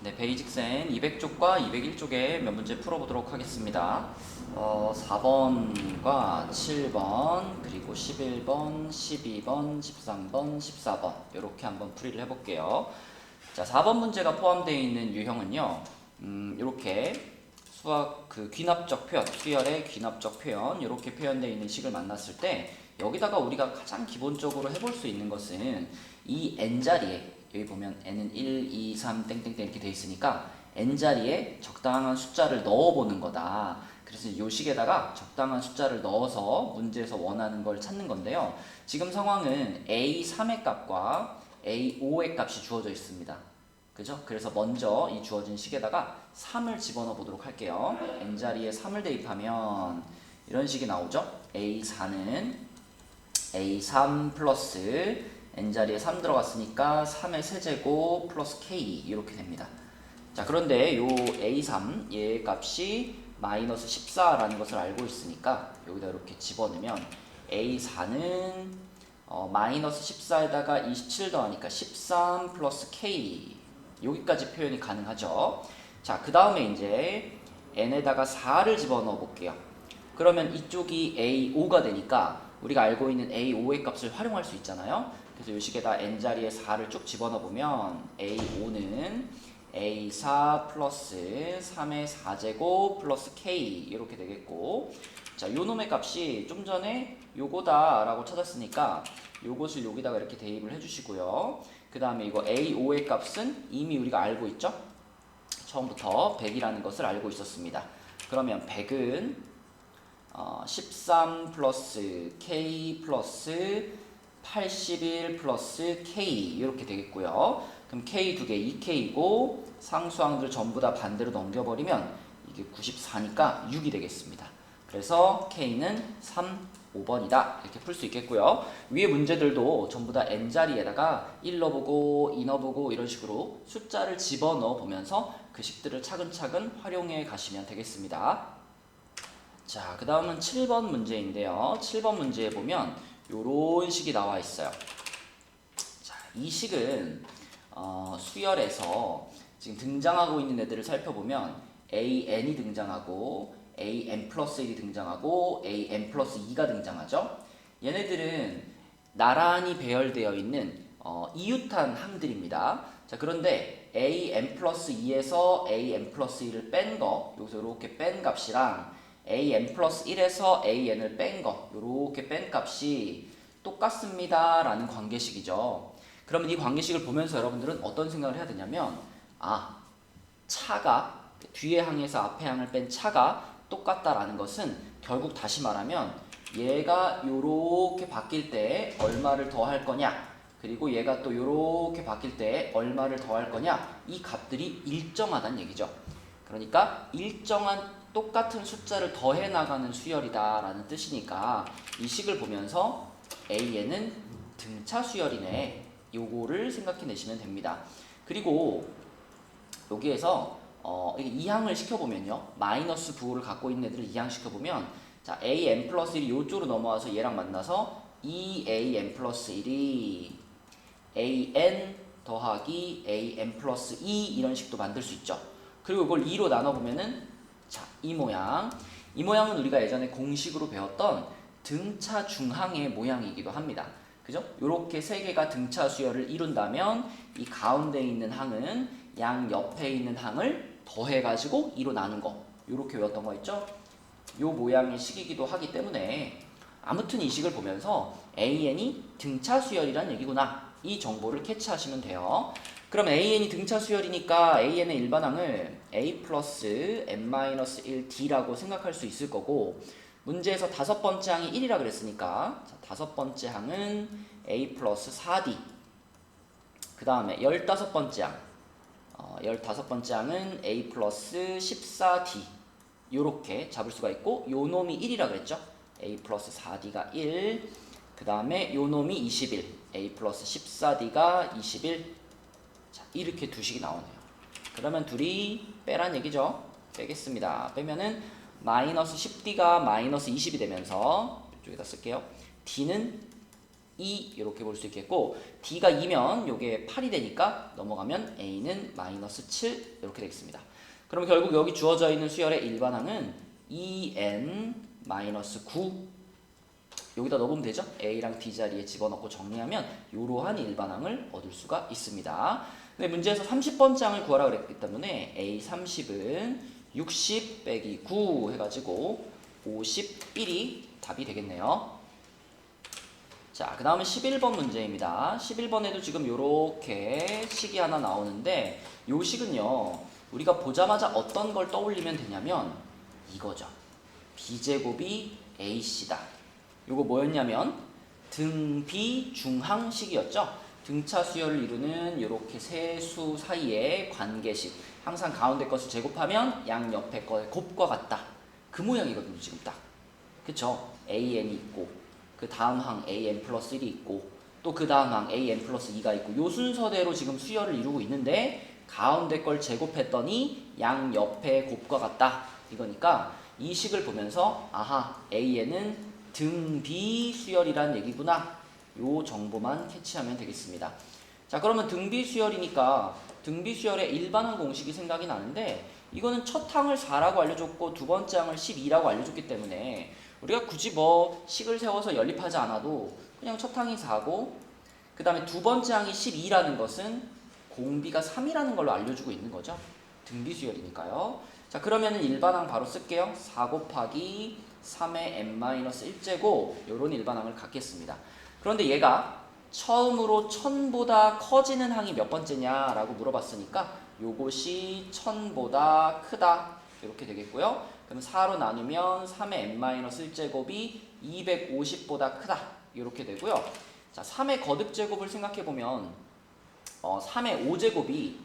네, 베이직센 200쪽과 201쪽에 몇 문제 풀어보도록 하겠습니다. 4번과 7번, 그리고 11번, 12번, 13번, 14번 이렇게 한번 풀이를 해볼게요. 자, 4번 문제가 포함되어 있는 유형은요. 이렇게 수학 귀납적 표현, 수열의 귀납적 표현 이렇게 표현되어 있는 식을 만났을 때 여기다가 우리가 가장 기본적으로 해볼 수 있는 것은 이 n자리에 여기 보면 n은 1, 2, 3 땡땡땡 이렇게 돼 있으니까 n자리에 적당한 숫자를 넣어보는 거다. 그래서 이 식에다가 적당한 숫자를 넣어서 문제에서 원하는 걸 찾는 건데요. 지금 상황은 a3의 값과 a5의 값이 주어져 있습니다. 그죠? 그래서 먼저 이 주어진 식에다가 3을 집어넣어 보도록 할게요. n자리에 3을 대입하면 이런 식이 나오죠? a4는 a3 플러스 n자리에 3 들어갔으니까 3의 세제곱 플러스 k 이렇게 됩니다. 자, 그런데 요 a3 얘 값이 마이너스 14라는 것을 알고 있으니까 여기다 이렇게 집어넣으면 a4는 마이너스 14에다가 27 더하니까 13 플러스 k 여기까지 표현이 가능하죠. 자, 그 다음에 이제 n에다가 4를 집어넣어 볼게요. 그러면 이쪽이 a5가 되니까 우리가 알고 있는 a5의 값을 활용할 수 있잖아요. 그래서 이 식에다 n자리에 4를 쭉 집어넣어 보면 a5는 a4 플러스 3의 4제곱 플러스 k 이렇게 되겠고, 자, 요 놈의 값이 좀 전에 요거다 라고 찾았으니까 요것을 여기다가 이렇게 대입을 해주시고요. 그 다음에 이거 a5의 값은 이미 우리가 알고 있죠? 처음부터 100이라는 것을 알고 있었습니다. 그러면 100은 13 플러스 k 플러스 81 플러스 k 이렇게 되겠고요. 그럼 k 두 개 2k이고 상수항들 전부 다 반대로 넘겨버리면 이게 94니까 6이 되겠습니다. 그래서 k는 3, 5번이다 이렇게 풀 수 있겠고요. 위에 문제들도 전부 다 n자리에다가 1 넣어보고 2 넣어보고 이런 식으로 숫자를 집어넣어 보면서 그 식들을 차근차근 활용해 가시면 되겠습니다. 자, 그 다음은 7번 문제인데요. 7번 문제에 보면 요런 식이 나와 있어요. 자, 이 식은 수열에서 지금 등장하고 있는 애들을 살펴보면 AN이 등장하고 AN 플러스 1이 등장하고 AN 플러스 2가 등장하죠. 얘네들은 나란히 배열되어 있는 이웃한 항들입니다. 자, 그런데 AN 플러스 2에서 AN 플러스 1을 뺀 거, 여기서 이렇게 뺀 값이랑 AN 플러스 1에서 AN을 뺀 거, 이렇게 뺀 값이 똑같습니다 라는 관계식이죠. 그러면 이 관계식을 보면서 여러분들은 어떤 생각을 해야 되냐면, 차가 뒤에 항에서 앞에 항을 뺀 차가 똑같다라는 것은 결국 다시 말하면 얘가 요렇게 바뀔 때 얼마를 더할 거냐, 그리고 얘가 또 요렇게 바뀔 때 얼마를 더할 거냐, 이 값들이 일정하다는 얘기죠. 그러니까 일정한 똑같은 숫자를 더해 나가는 수열이다 라는 뜻이니까 이 식을 보면서 AN은 등차 수열이네, 요거를 생각해 내시면 됩니다. 그리고 여기에서 이 항을 시켜보면요, 마이너스 부호를 갖고 있는 애들을 이 항 시켜보면, 자, AN 플러스 1이 요쪽으로 넘어와서 얘랑 만나서 2AN 플러스 1이 AN 더하기 AN 플러스 2 이런 식도 만들 수 있죠. 그리고 이걸 2로 나눠보면은, 자, 이 모양은 우리가 예전에 공식으로 배웠던 등차 중항의 모양이기도 합니다. 그죠? 요렇게 세 개가 등차 수열을 이룬다면 이 가운데 있는 항은 양 옆에 있는 항을 더해가지고 2로 나눈 거, 요렇게 외웠던 거 있죠? 요 모양의 식이기도 하기 때문에 아무튼 이 식을 보면서 AN이 등차 수열이란 얘기구나, 이 정보를 캐치하시면 돼요. 그럼 AN이 등차 수열이니까 AN의 일반항을 A 플러스 N-1D라고 생각할 수 있을 거고, 문제에서 다섯 번째 항이 1이라 그랬으니까, 자, 다섯 번째 항은 A 플러스 4D, 그 다음에 15번째 항, 15번째 항은 A 플러스 14D 요렇게 잡을 수가 있고, 요 놈이 1이라 그랬죠. A 플러스 4D가 1, 그 다음에 요 놈이 21, A 플러스 14D가 21. 자, 이렇게 두 식이 나오네요. 그러면 둘이 빼란 얘기죠. 빼겠습니다. 빼면은 마이너스 10D가 마이너스 20이 되면서 이쪽에다 쓸게요. D는 2 이렇게 볼 수 있겠고 D가 2면 요게 8이 되니까 넘어가면 A는 마이너스 7 이렇게 되겠습니다. 그럼 결국 여기 주어져 있는 수열의 일반항은 2n 마이너스 9 여기다 넣으면 되죠? A랑 D 자리에 집어넣고 정리하면 이러한 일반항을 얻을 수가 있습니다. 근데 문제에서 30번째 항을 구하라 그랬기 때문에 A30은 60 빼기 9 해가지고 51이 답이 되겠네요. 자, 그 다음은 11번 문제입니다. 11번에도 지금 이렇게 식이 하나 나오는데 이 식은요 우리가 보자마자 어떤 걸 떠올리면 되냐면 이거죠. B제곱이 AC다. 요거 뭐였냐면 등비중항식이었죠. 등차 수열을 이루는 이렇게 세 수 사이의 관계식. 항상 가운데 것을 제곱하면 양 옆에 것의 곱과 같다. 그 모양이거든요. 지금 딱. 그쵸? AN이 있고 그 다음 항 AN 플러스 1이 있고 또 그 다음 항 AN 플러스 2가 있고 요 순서대로 지금 수열을 이루고 있는데 가운데 걸 제곱했더니 양 옆에 곱과 같다. 이거니까 이 식을 보면서 아하 AN은 등비 수열이란 얘기구나. 요 정보만 캐치하면 되겠습니다. 자, 그러면 등비 수열이니까 등비 수열의 일반항 공식이 생각이 나는데 이거는 첫 항을 4라고 알려줬고 두 번째 항을 12라고 알려줬기 때문에 우리가 굳이 뭐 식을 세워서 연립하지 않아도 그냥 첫 항이 4고 그 다음에 두 번째 항이 12라는 것은 공비가 3이라는 걸로 알려주고 있는 거죠. 등비 수열이니까요. 자, 그러면은 일반항 바로 쓸게요. 4 곱하기 3의 n-1제곱 요런 일반항을 갖겠습니다. 그런데 얘가 처음으로 1000보다 커지는 항이 몇 번째냐 라고 물어봤으니까 요것이 1000보다 크다 이렇게 되겠고요. 그럼 4로 나누면 3의 n-1제곱이 250보다 크다 이렇게 되고요. 자, 3의 거듭제곱을 생각해보면 3의 5제곱이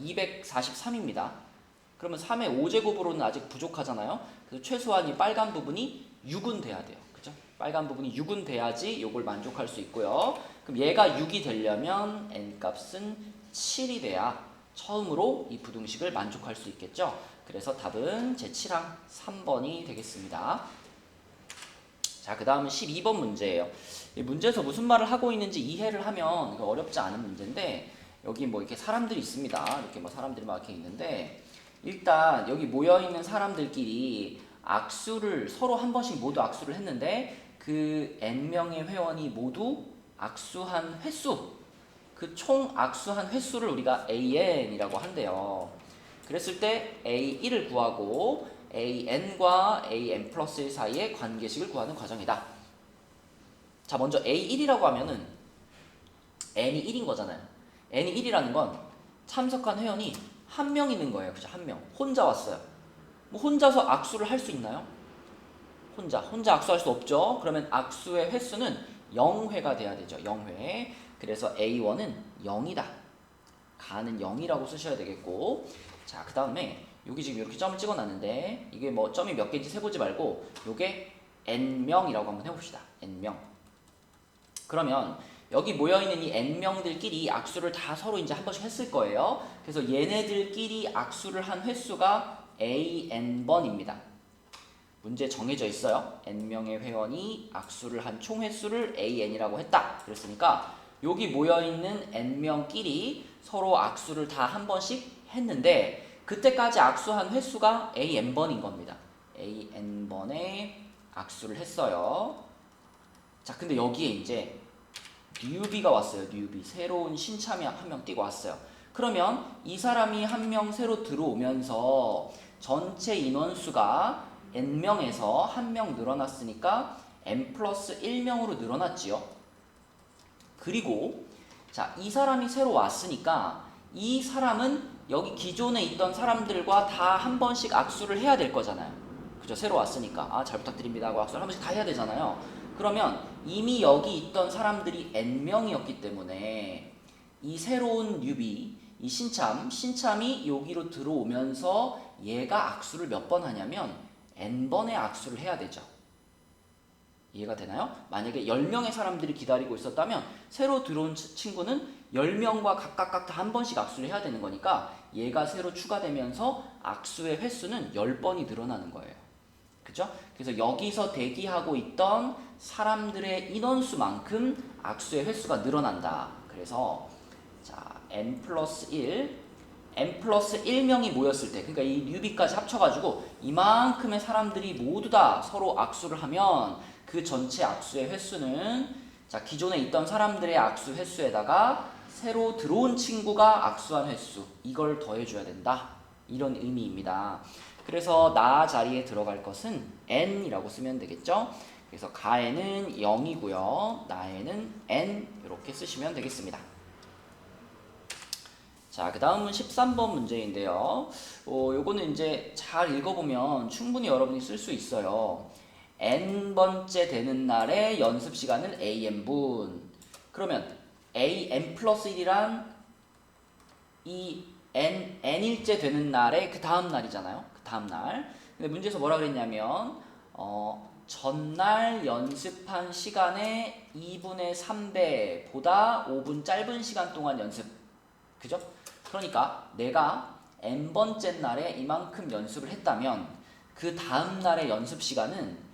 243입니다. 그러면 3의 5제곱으로는 아직 부족하잖아요. 그래서 최소한 이 빨간 부분이 6은 돼야 돼요. 그죠? 빨간 부분이 6은 돼야지 이걸 만족할 수 있고요. 그럼 얘가 6이 되려면 n값은 7이 돼야 처음으로 이 부등식을 만족할 수 있겠죠. 그래서 답은 제7항 3번이 되겠습니다. 자, 그 다음은 12번 문제예요. 이 문제에서 무슨 말을 하고 있는지 이해를 하면 어렵지 않은 문제인데 여기 뭐 이렇게 사람들이 있습니다. 이렇게 뭐 사람들이 막 이렇게 있는데 일단 여기 모여있는 사람들끼리 악수를 서로 한 번씩 모두 악수를 했는데 그 n명의 회원이 모두 악수한 횟수 그 총 악수한 횟수를 우리가 AN이라고 한대요. 그랬을 때 A1을 구하고 AN과 AN 플러스 1 사이의 관계식을 구하는 과정이다. 자, 먼저 A1이라고 하면은 N이 1인 거잖아요. N이 1이라는 건 참석한 회원이 한 명 있는 거예요. 그죠? 한 명. 혼자 왔어요. 뭐 혼자서 악수를 할 수 있나요? 혼자 악수할 수 없죠. 그러면 악수의 횟수는 0회가 돼야 되죠. 0회. 그래서 A1은 0이다. 가는 0이라고 쓰셔야 되겠고, 자, 그 다음에 여기 지금 이렇게 점을 찍어놨는데 이게 뭐 점이 몇 개인지 세보지 말고 요게 n명이라고 한번 해봅시다. n명. 그러면 여기 모여있는 이 n명들끼리 악수를 다 서로 이제 한 번씩 했을 거예요. 그래서 얘네들끼리 악수를 한 횟수가 AN번입니다. 문제에 정해져 있어요. n명의 회원이 악수를 한 총 횟수를 AN이라고 했다. 그랬으니까 여기 모여있는 n명끼리 서로 악수를 다 한 번씩 했는데 그때까지 악수한 횟수가 AN번인 겁니다. AN번에 악수를 했어요. 자, 근데 여기에 이제 뉴비가 왔어요. 뉴비. 새로운 신참이 한 명 뛰고 왔어요. 그러면 이 사람이 한 명 새로 들어오면서 전체 인원수가 n명에서 한 명 늘어났으니까 n 플러스 1명으로 늘어났지요. 그리고 자, 이 사람이 새로 왔으니까 이 사람은 여기 기존에 있던 사람들과 다 한 번씩 악수를 해야 될 거잖아요. 그죠? 새로 왔으니까 아, 잘 부탁드립니다 하고 악수를 한 번씩 다 해야 되잖아요. 그러면 이미 여기 있던 사람들이 n명이었기 때문에 이 새로운 뉴비, 이 신참이 여기로 들어오면서 얘가 악수를 몇 번 하냐면 n번의 악수를 해야 되죠. 이해가 되나요? 만약에 10명의 사람들이 기다리고 있었다면 새로 들어온 친구는 10명과 각각 다 한 번씩 악수를 해야 되는 거니까 얘가 새로 추가되면서 악수의 횟수는 10번이 늘어나는 거예요. 그죠? 그래서 여기서 대기하고 있던 사람들의 인원수만큼 악수의 횟수가 늘어난다. 그래서 자, n 플러스 1명이 모였을 때, 그러니까 이 뉴비까지 합쳐가지고 이만큼의 사람들이 모두 다 서로 악수를 하면 그 전체 악수의 횟수는 자, 기존에 있던 사람들의 악수 횟수에다가 새로 들어온 친구가 악수한 횟수, 이걸 더해줘야 된다. 이런 의미입니다. 그래서 나 자리에 들어갈 것은 n이라고 쓰면 되겠죠. 그래서 가에는 0이고요. 나에는 n 이렇게 쓰시면 되겠습니다. 자, 그 다음은 13번 문제인데요. 요거는 이제 잘 읽어보면 충분히 여러분이 쓸 수 있어요. n번째 되는 날의 연습 시간은 an분. 그러면 an 플러스 1이란 이 n일째 되는 날의 그 다음 날이잖아요. 그 다음 날. 근데 문제에서 뭐라 그랬냐면 전날 연습한 시간의 2분의 3배보다 5분 짧은 시간 동안 연습. 그죠? 그러니까 내가 n번째 날에 이만큼 연습을 했다면 그 다음 날의 연습 시간은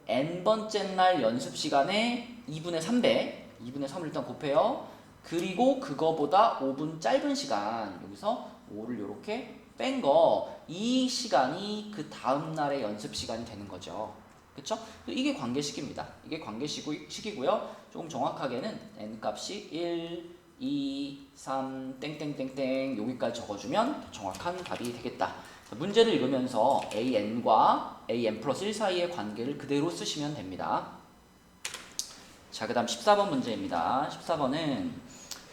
n번째 날 연습 시간의 2분의 3배, 2분의 3을 일단 곱해요. 그리고 그거보다 5분 짧은 시간, 여기서 5를 이렇게 뺀 거, 이 시간이 그 다음 날의 연습 시간이 되는 거죠. 그쵸? 이게 관계식입니다. 이게 관계식이고요. 조금 정확하게는 n 값이 1, 2, 3, 땡땡땡땡 여기까지 적어주면 정확한 답이 되겠다. 문제를 읽으면서 an과 an 플러스 1 사이의 관계를 그대로 쓰시면 됩니다. 자, 그 다음 14번 문제입니다. 14번은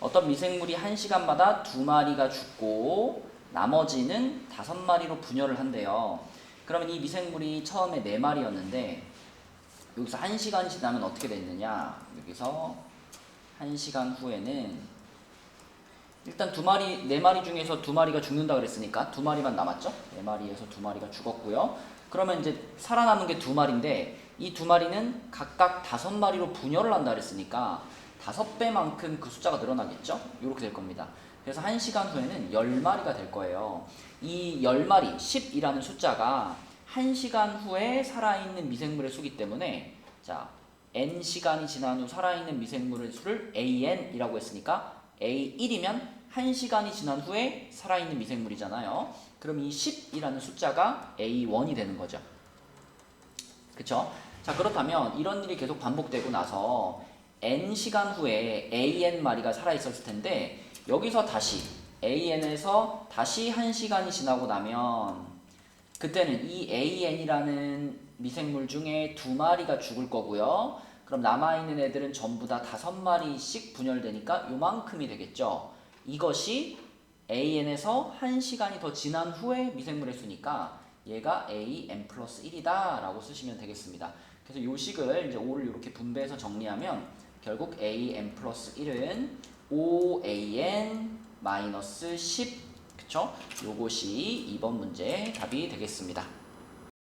어떤 미생물이 1시간마다 2마리가 죽고 나머지는 5마리로 분열을 한대요. 그러면 이 미생물이 처음에 4마리였는데 여기서 1시간이 지나면 어떻게 됐느냐, 여기서 1시간 후에는 일단 4마리 중에서 2마리가 죽는다 그랬으니까 2마리만 남았죠. 4마리에서 2마리가 죽었고요. 그러면 이제 살아남은 게 2마리인데 이 2마리는 각각 5마리로 분열을 한다 그랬으니까 5배만큼 그 숫자가 늘어나겠죠. 이렇게 될 겁니다. 그래서 1시간 후에는 10마리가 될 거예요. 이 10마리, 10이라는 숫자가 1시간 후에 살아있는 미생물의 수기 때문에 자, n시간이 지난 후 살아있는 미생물의 수를 an이라고 했으니까 A1이면 1시간이 지난 후에 살아있는 미생물이잖아요. 그럼 이 10이라는 숫자가 A1이 되는 거죠. 그쵸? 자, 그렇다면 이런 일이 계속 반복되고 나서 n시간 후에 AN마리가 살아있었을 텐데 여기서 다시 AN에서 다시 1시간이 지나고 나면 그때는 이 AN이라는 미생물 중에 2마리가 죽을 거고요. 그럼 남아있는 애들은 전부 다 5마리씩 분열되니까 요만큼이 되겠죠. 이것이 AN에서 1시간이 더 지난 후에 미생물의 수니까 얘가 AN 플러스 1이다 라고 쓰시면 되겠습니다. 그래서 요 식을 이제 5를 이렇게 분배해서 정리하면 결국 AN 플러스 1은 5AN 마이너스 10, 그쵸? 요것이 2번 문제의 답이 되겠습니다.